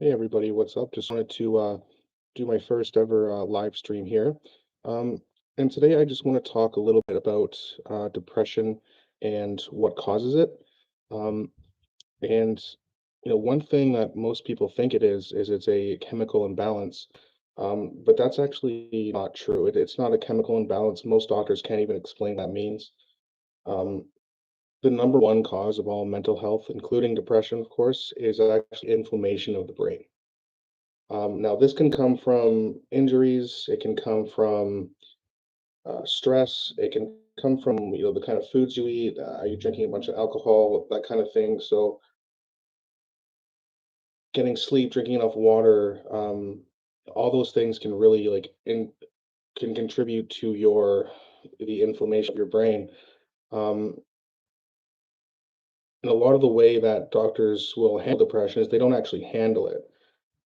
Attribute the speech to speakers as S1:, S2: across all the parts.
S1: Hey everybody, what's up? Just wanted to do my first ever live stream here. Um, and today I just want to talk a little bit about depression and what causes it. Um, and one thing that most people think it is it's a chemical imbalance. But that's actually not true. It's not a chemical imbalance. Most doctors can't even explain what that means. Um, the number one cause of all mental health, including depression, of course, is actually inflammation of the brain. Now, this can come from injuries. It can come from stress. It can come from the kind of foods you eat. Are you drinking a bunch of alcohol? That kind of thing. So, getting sleep, drinking enough water, all those things can really can contribute to the inflammation of your brain. Um, and a lot of the way that doctors will handle depression is they don't actually handle it.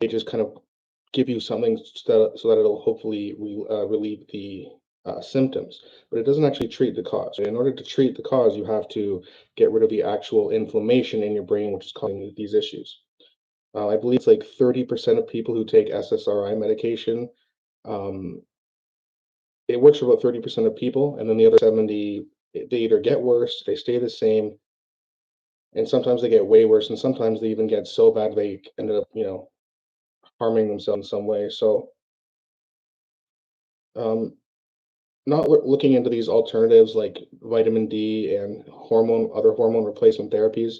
S1: They just kind of give you something so that it'll hopefully relieve the symptoms, but it doesn't actually treat the cause. In order to treat the cause, you have to get rid of the actual inflammation in your brain, which is causing these issues. I believe it's like 30% of people who take SSRI medication. Um, it works for about 30% of people, and then the other 70, they either get worse, they stay the same, and sometimes they get way worse, and sometimes they even get so bad they ended up, harming themselves in some way. So, um, not looking into these alternatives like vitamin D and other hormone replacement therapies.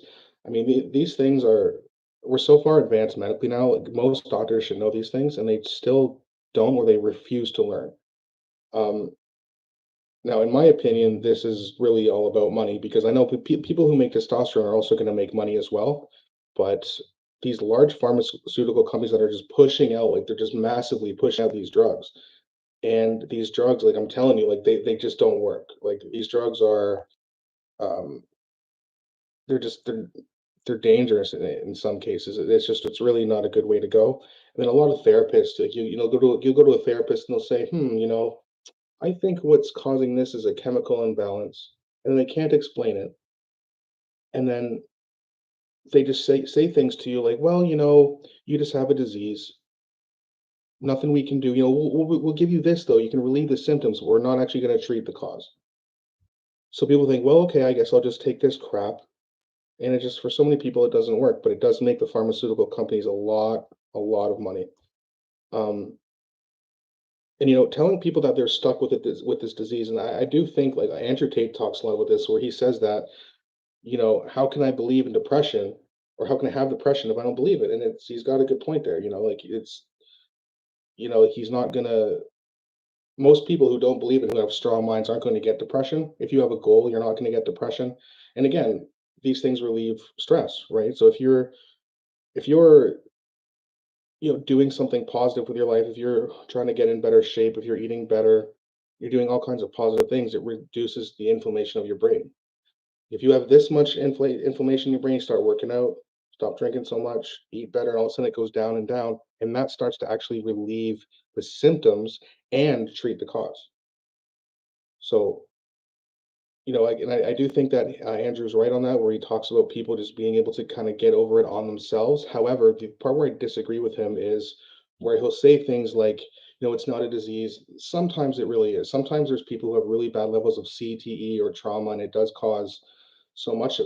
S1: I mean, these things we're so far advanced medically now. Like, most doctors should know these things, and they still don't, or they refuse to learn. Um, Now, in my opinion, this is really all about money because I know people who make testosterone are also going to make money as well. But these large pharmaceutical companies that are just pushing out, like they're just massively pushing out these drugs, and these drugs, like I'm telling you, like they just don't work. Like these drugs are, um, they're just they're dangerous in some cases. It's really not a good way to go. And then a lot of therapists, like you'll go to a therapist and they'll say, I think what's causing this is a chemical imbalance, and they can't explain it. And then they just say things to you like, well, you just have a disease. Nothing we can do. We'll give you this though. You can relieve the symptoms. We're not actually going to treat the cause. So people think, well, okay, I guess I'll just take this crap. And it just, for so many people, it doesn't work, but it does make the pharmaceutical companies a lot of money. Um, and telling people that they're stuck with this disease, and I do think like Andrew Tate talks a lot about this, where he says that, how can I believe in depression, or how can I have depression if I don't believe it? And he's got a good point there. Like he's not gonna. Most people who don't believe it, who have strong minds, aren't going to get depression. If you have a goal, you're not going to get depression. And again, these things relieve stress, right? So if you're doing something positive with your life, if you're trying to get in better shape, if you're eating better, you're doing all kinds of positive things, it reduces the inflammation of your brain. If you have this much inflammation in your brain, start working out, stop drinking so much, eat better, and all of a sudden it goes down and down, and that starts to actually relieve the symptoms and treat the cause. So, I do think that Andrew's right on that, where he talks about people just being able to kind of get over it on themselves. However, the part where I disagree with him is where he'll say things like, it's not a disease. Sometimes it really is. Sometimes there's people who have really bad levels of CTE or trauma, and it does cause so much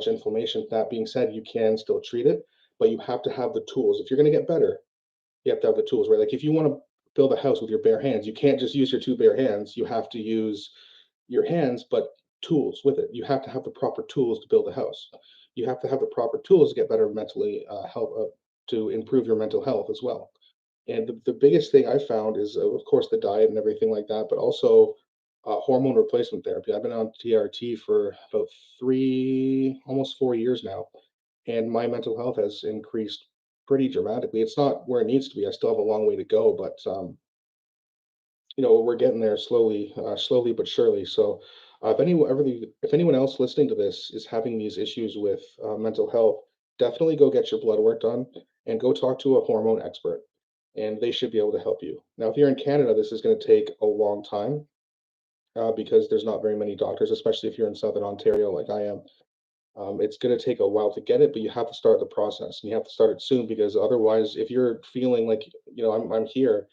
S1: inflammation. That being said, you can still treat it, but you have to have the tools. If you're going to get better, you have to have the tools, right? Like if you want to build a house with your bare hands, you can't just use your two bare hands. You have to use your hands, but tools with it. You have to have the proper tools to build a house. You have to have the proper tools to get better mentally, help to improve your mental health as well. And the biggest thing I found is, of course, the diet and everything like that, but also hormone replacement therapy. I've been on TRT for about almost 4 years now, and my mental health has increased pretty dramatically. It's not where it needs to be. I still have a long way to go, but we're getting there slowly, slowly but surely. So, if anyone else listening to this is having these issues with mental health, definitely go get your blood work done and go talk to a hormone expert, and they should be able to help you. Now, if you're in Canada, this is going to take a long time because there's not very many doctors, especially if you're in Southern Ontario like I am. It's going to take a while to get it, but you have to start the process and you have to start it soon because otherwise, if you're feeling like, I'm here,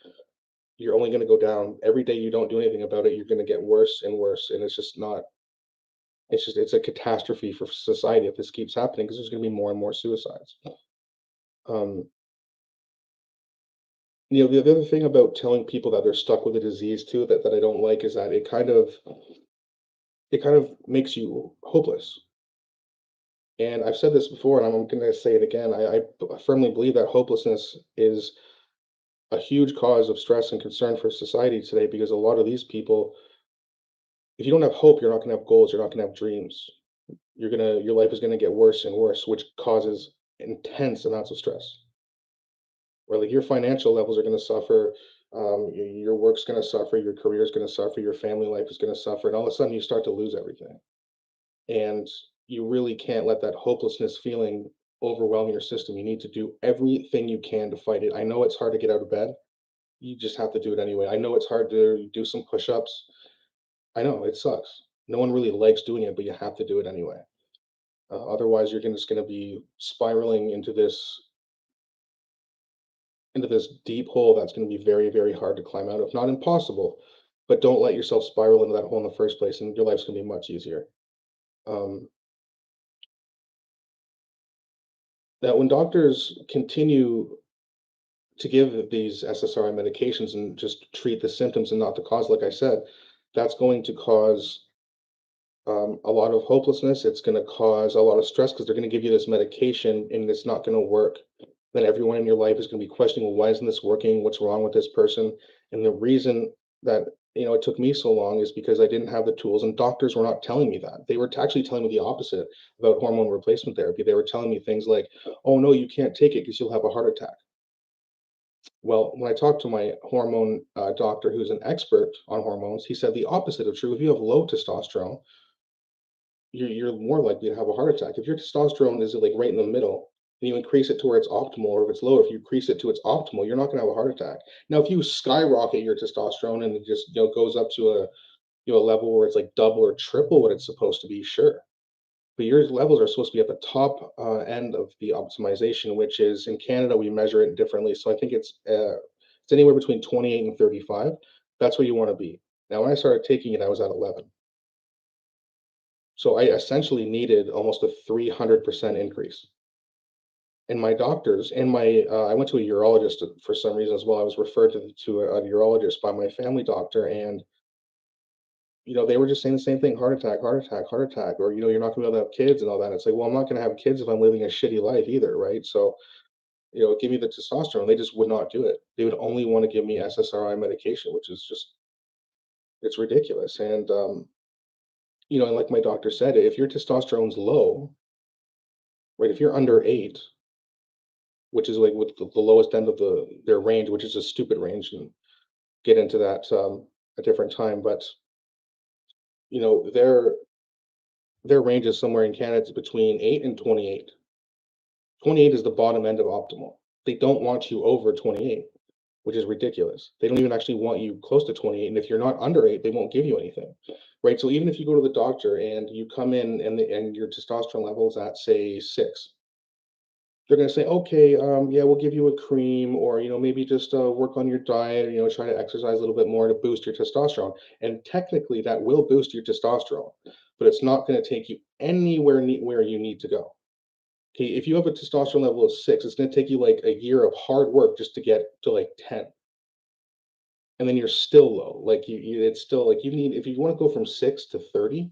S1: you're only going to go down. Every day you don't do anything about it, you're going to get worse and worse. And it's just not, it's a catastrophe for society if this keeps happening because there's going to be more and more suicides. Um, the other thing about telling people that they're stuck with a disease too, that I don't like is that it kind of makes you hopeless. And I've said this before, and I'm going to say it again. I firmly believe that hopelessness is a huge cause of stress and concern for society today because a lot of these people, if you don't have hope, you're not going to have goals, you're not going to have dreams. Your life is going to get worse and worse, which causes intense amounts of stress. Where like your financial levels are going to suffer, your work's going to suffer, your career is going to suffer, your family life is going to suffer, and all of a sudden you start to lose everything. And you really can't let that hopelessness feeling overwhelm your system. You need to do everything you can to fight it. I know it's hard to get out of bed. You just have to do it anyway. I know it's hard to do some push-ups. I know it sucks. No one really likes doing it, but you have to do it anyway. Otherwise, just going to be spiraling into this deep hole that's going to be very, very hard to climb out of. Not impossible, but don't let yourself spiral into that hole in the first place, and your life's going to be much easier. Um, that when doctors continue to give these SSRI medications and just treat the symptoms and not the cause, like I said, that's going to cause a lot of hopelessness. It's going to cause a lot of stress because they're going to give you this medication and it's not going to work. Then everyone in your life is going to be questioning, well, why isn't this working? What's wrong with this person? And the reason that it took me so long is because I didn't have the tools, and doctors were not telling me that. They were actually telling me the opposite about hormone replacement therapy. They were telling me things like, "Oh no, you can't take it because you'll have a heart attack." Well, when I talked to my hormone doctor, who's an expert on hormones, he said the opposite of true. If you have low testosterone, you're more likely to have a heart attack. If your testosterone is like right in the middle, and you increase it to where it's optimal, or if it's low, if you increase it to its optimal, you're not going to have a heart attack. Now, if you skyrocket your testosterone and it just goes up to a level where it's like double or triple what it's supposed to be, sure. But your levels are supposed to be at the top end of the optimization, which is in Canada we measure it differently. So I think it's anywhere between 28 and 35. That's where you want to be. Now, when I started taking it, I was at 11. So I essentially needed almost a 300% increase. And my doctors and I went to a urologist for some reason as well. I was referred to a urologist by my family doctor, and they were just saying the same thing: heart attack, heart attack, heart attack, or you're not going to be able to have kids and all that. It's like, well, I'm not going to have kids if I'm living a shitty life either, right? So give me the testosterone. They just would not do it. They would only want to give me SSRI medication, which is just it's ridiculous. And and like my doctor said, if your testosterone's low, right, if you're under 8, which is like with the lowest end of their range, which is a stupid range, and get into that a different time. But their range is somewhere in Canada it's between 8 and 28. 28 is the bottom end of optimal. They don't want you over 28, which is ridiculous. They don't even actually want you close to 28. And if you're not under 8, they won't give you anything. Right. So even if you go to the doctor and you come in and your testosterone level is at, say, 6, they're going to say, okay, yeah, we'll give you a cream, or maybe just work on your diet, try to exercise a little bit more to boost your testosterone. And technically that will boost your testosterone, but it's not going to take you anywhere where you need to go. Okay, if you have a testosterone level of 6, it's going to take you like a year of hard work just to get to like 10, and then you're still low. Like it's still like you need, if you want to go from 6 to 30,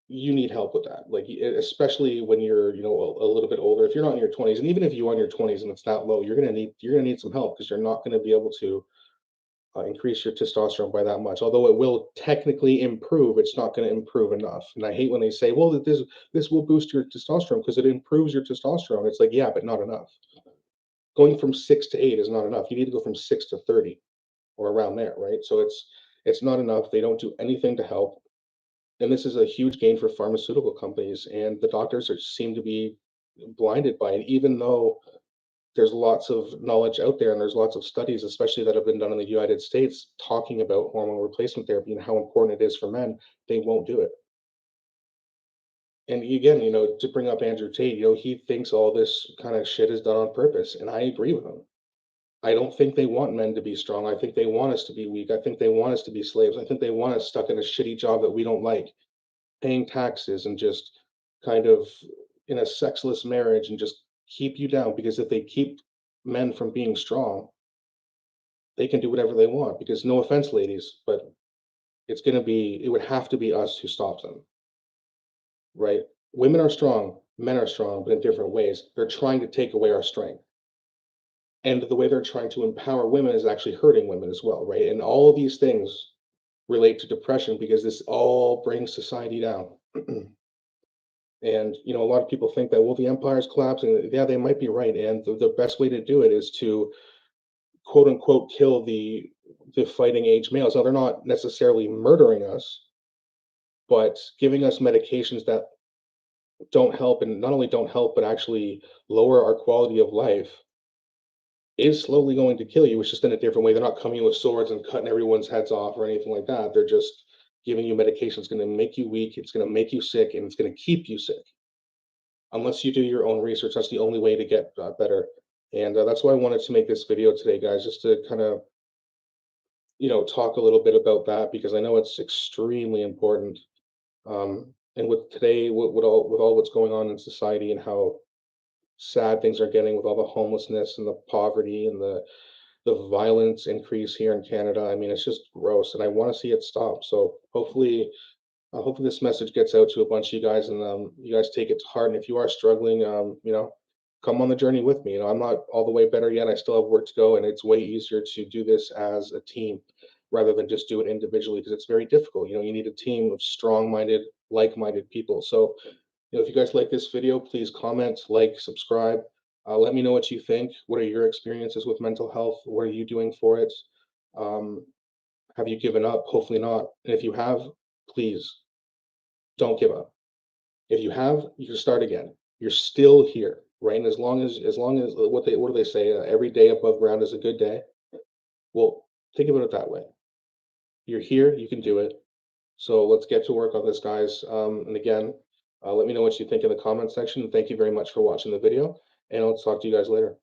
S1: you need help with that. Like, especially when you're, a little bit older. If you're not in your 20s, and even if you are in your 20s and it's that low, you're gonna need some help because you're not gonna be able to increase your testosterone by that much. Although it will technically improve, it's not going to improve enough. And I hate when they say, "Well, this will boost your testosterone because it improves your testosterone." It's like, yeah, but not enough. Going from 6 to 8 is not enough. You need to go from 6 to 30 or around there, right? So it's not enough. They don't do anything to help, and this is a huge gain for pharmaceutical companies. And the doctors seem to be blinded by it, even though there's lots of knowledge out there and there's lots of studies, especially that have been done in the United States, talking about hormone replacement therapy and how important it is for men. They won't do it. And again, to bring up Andrew Tate, he thinks all this kind of shit is done on purpose, and I agree with him. I don't think they want men to be strong. I think they want us to be weak. I think they want us to be slaves. I think they want us stuck in a shitty job that we don't like, paying taxes and just kind of in a sexless marriage and just keep you down because if they keep men from being strong, they can do whatever they want because no offense, ladies, but it would have to be us who stops them, right? Women are strong, men are strong, but in different ways. They're trying to take away our strength. And the way they're trying to empower women is actually hurting women as well, right? And all of these things relate to depression because this all brings society down. And a lot of people think that, well, the empire's collapsing. Yeah, they might be right. And the best way to do it is to quote unquote kill the fighting age males. Now they're not necessarily murdering us, but giving us medications that don't help, and not only don't help, but actually lower our quality of life is slowly going to kill you. It's just in a different way. They're not coming in with swords and cutting everyone's heads off or anything like that. They're just giving you medication. It's going to make you weak. It's going to make you sick, and it's going to keep you sick. Unless you do your own research, that's the only way to get better. And that's why I wanted to make this video today, guys, just to kind of talk a little bit about that because I know it's extremely important. And with today, with all what's going on in society and how sad things are getting with all the homelessness and the poverty and the violence increase here in Canada. I mean, it's just gross, and I want to see it stop. So hopefully this message gets out to a bunch of you guys, and you guys take it to heart. And if you are struggling, come on the journey with me. I'm not all the way better yet. I still have work to go, and it's way easier to do this as a team rather than just do it individually because it's very difficult. You need a team of strong-minded, like-minded people. So if you guys like this video, please comment, like, subscribe. Let me know what you think. What are your experiences with mental health? What are you doing for it? Um, have you given up? Hopefully not. And if you have, please don't give up. If you have, you can start again. You're still here, right? And as long as what do they say? Every day above ground is a good day. Well, think about it that way. You're here. You can do it. So let's get to work on this, guys. And again, let me know what you think in the comment section. Thank you very much for watching the video, and I'll talk to you guys later.